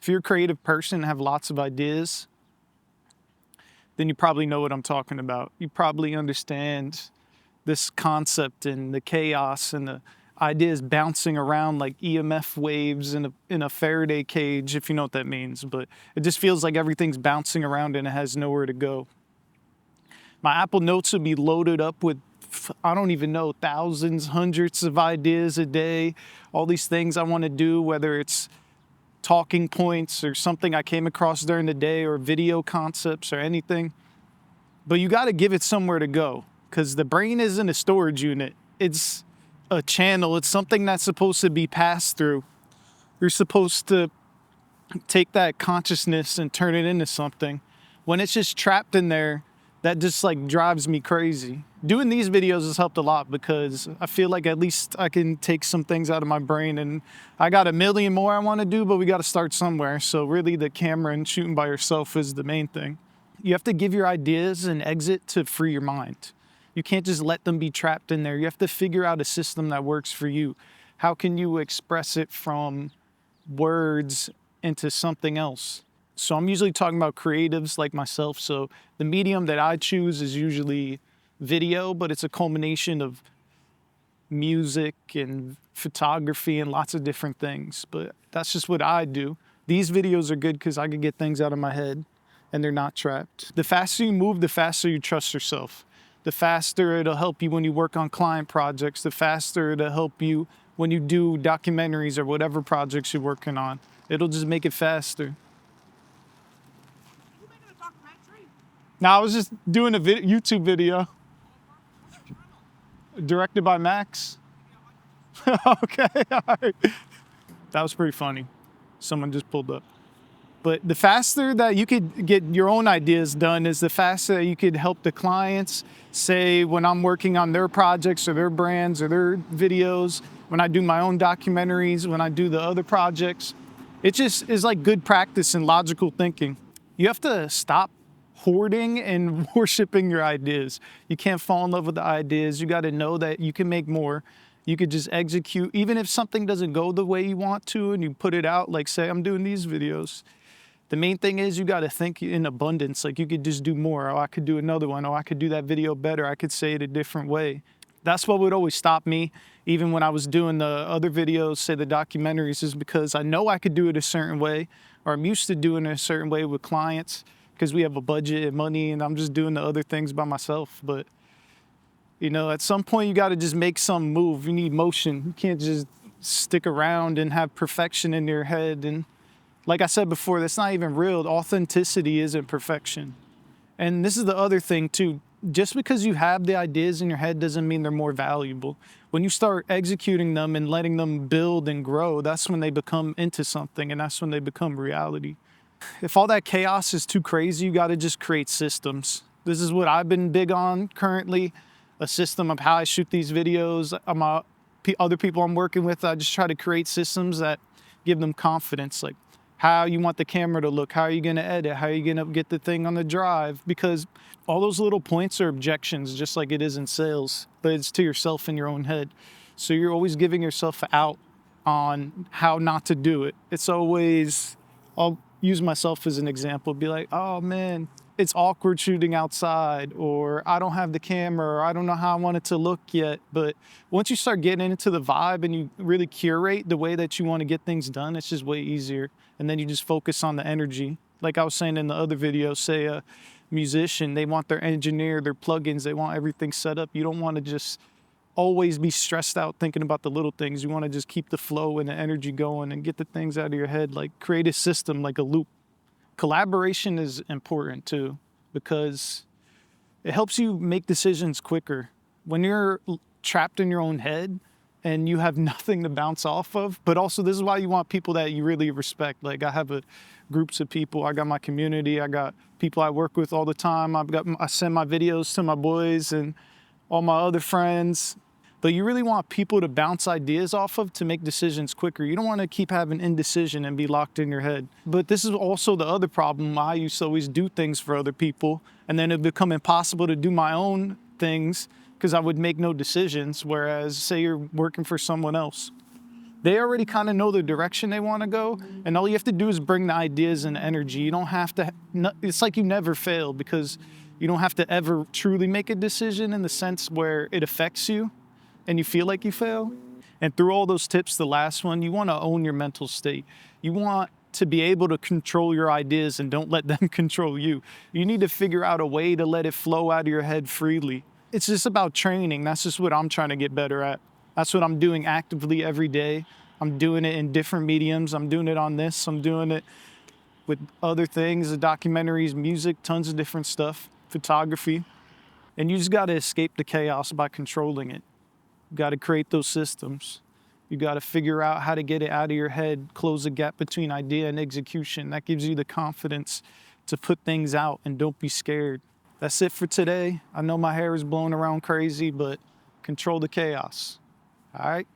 If you're a creative person and have lots of ideas, then you probably know what I'm talking about. You probably understand this concept and the chaos and the ideas bouncing around like EMF waves in a Faraday cage, if you know what that means. But it just feels like everything's bouncing around and it has nowhere to go. My Apple Notes would be loaded up with, I don't even know, thousands, hundreds of ideas a day, all these things I want to do, whether it's talking points or something I came across during the day or video concepts or anything. But you got to give it somewhere to go, because the brain isn't a storage unit. It's a channel. It's something that's supposed to be passed through. You're supposed to take that consciousness and turn it into something. When it's just trapped in there, that just like drives me crazy. Doing these videos has helped a lot, because I feel like at least I can take some things out of my brain, and I got a million more I want to do, but we got to start somewhere. So really the camera and shooting by yourself is the main thing. You have to give your ideas an exit to free your mind. You can't just let them be trapped in there. You have to figure out a system that works for you. How can you express it from words into something else? So I'm usually talking about creatives like myself. So the medium that I choose is usually video, but it's a culmination of music and photography and lots of different things. But that's just what I do. These videos are good because I can get things out of my head and they're not trapped. The faster you move, the faster you trust yourself. The faster it'll help you when you work on client projects. The faster it'll help you when you do documentaries or whatever projects you're working on. It'll just make it faster. Now, I was just doing a YouTube video directed by Max. Okay, all right. That was pretty funny. Someone just pulled up. But the faster that you could get your own ideas done is the faster that you could help the clients. Say when I'm working on their projects or their brands or their videos, when I do my own documentaries, when I do the other projects, it just is like good practice and logical thinking. You have to stop hoarding and worshiping your ideas. You can't fall in love with the ideas. You got to know that you can make more. You could just execute, even if something doesn't go the way you want to and you put it out, like say I'm doing these videos. The main thing is you got to think in abundance. Like you could just do more. Oh, I could do another one. Oh, I could do that video better. I could say it a different way. That's what would always stop me, even when I was doing the other videos, say the documentaries, is because I know I could do it a certain way, or I'm used to doing it a certain way with clients because we have a budget and money and I'm just doing the other things by myself. But, you know, at some point you got to just make some move. You need motion. You can't just stick around and have perfection in your head. And like I said before, that's not even real. Authenticity isn't perfection. And this is the other thing too. Just because you have the ideas in your head doesn't mean they're more valuable. When you start executing them and letting them build and grow, that's when they become into something, and that's when they become reality. If all that chaos is too crazy, you got to just create systems. This is what I've been big on currently, a system of how I shoot these videos. Other people I'm working with, I just try to create systems that give them confidence, like how you want the camera to look, how are you going to edit, how are you going to get the thing on the drive, because all those little points are objections, just like it is in sales, but it's to yourself in your own head. So you're always giving yourself out on how not to do it. It's always, I'll use myself as an example, be like, oh man, it's awkward shooting outside, or I don't have the camera, or I don't know how I want it to look yet. But once you start getting into the vibe and you really curate the way that you want to get things done, it's just way easier. And then you just focus on the energy. Like I was saying in the other video, say a musician, they want their engineer, their plugins, they want everything set up. You don't want to just always be stressed out thinking about the little things. You want to just keep the flow and the energy going and get the things out of your head, like create a system, like a loop. Collaboration is important too, because it helps you make decisions quicker. When you're trapped in your own head and you have nothing to bounce off of, but also this is why you want people that you really respect. Like I have groups of people, I got my community, I got people I work with all the time. I send my videos to my boys and all my other friends. But you really want people to bounce ideas off of to make decisions quicker. You don't want to keep having indecision and be locked in your head. But this is also the other problem. I used to always do things for other people, and then it become impossible to do my own things because I would make no decisions, whereas say you're working for someone else. They already kind of know the direction they want to go, and all you have to do is bring the ideas and energy. You don't have to, it's like you never fail, because you don't have to ever truly make a decision in the sense where it affects you and you feel like you fail. And through all those tips, the last one, you want to own your mental state. You want to be able to control your ideas and don't let them control you. You need to figure out a way to let it flow out of your head freely. It's just about training. That's just what I'm trying to get better at. That's what I'm doing actively every day. I'm doing it in different mediums. I'm doing it on this. I'm doing it with other things, the documentaries, music, tons of different stuff, photography. And you just got to escape the chaos by controlling it. You got to create those systems. You got to figure out how to get it out of your head, close the gap between idea and execution. That gives you the confidence to put things out, and don't be scared. That's it for today. I know my hair is blowing around crazy, but control the chaos. All right?